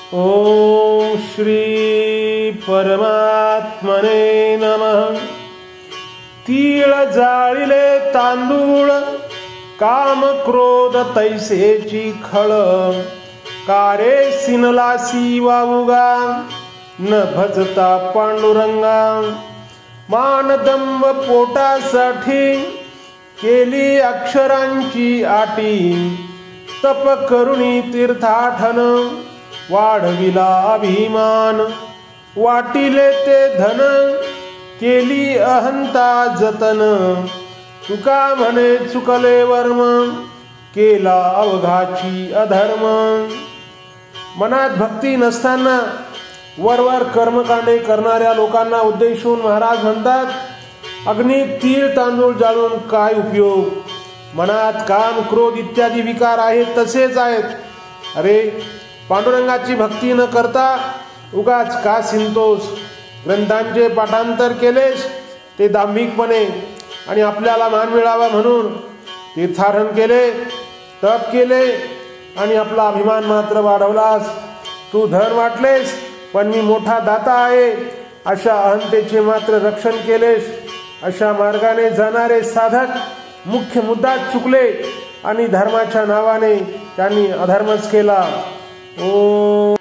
ओम श्री परमात्मने नमः। तीळ जाळिले तांदूळ, काम क्रोध तैसेची खळ, कारे सिनलासी वावुगा, न भजता पांडुरंगा। मानदंब पोटासाठी केली अक्षरांची आटी, तप करुणी तीर्थाटन वाढविला अभिमान। वाटिले ते धन केली अहंता जतन, तुका म्हणे चुकले वर्म, केला अवघाची अधर्म। मनात भक्ती नसताना वरवर कर्मकांडे करणाऱ्या लोकांना उद्देशून महाराज म्हणतात, अग्नीत तीळ तांदूळ जाळून काय उपयोग? मनात काम क्रोध इत्यादी विकार आहेत तसेच आहेत। अरे पांडुरंगाची भक्ती न करता उगाच का सिंतोस? ग्रंथांचे पाठांतर केलेस ते दांभिकपणे आणि आपल्याला मान मिळावा म्हणून तीर्थाटन केले, तप केले आणि आपला अभिमान मात्र वाढवलास। तू धन वाटलेस पण मी मोठा दाता आहे अशा अहंतेचे मात्र रक्षण केलेस। अशा मार्गाने जाणारे साधक मुख्य मुद्दा चुकले आणि धर्माच्या नावाने त्यांनी अधर्मच केला। ओम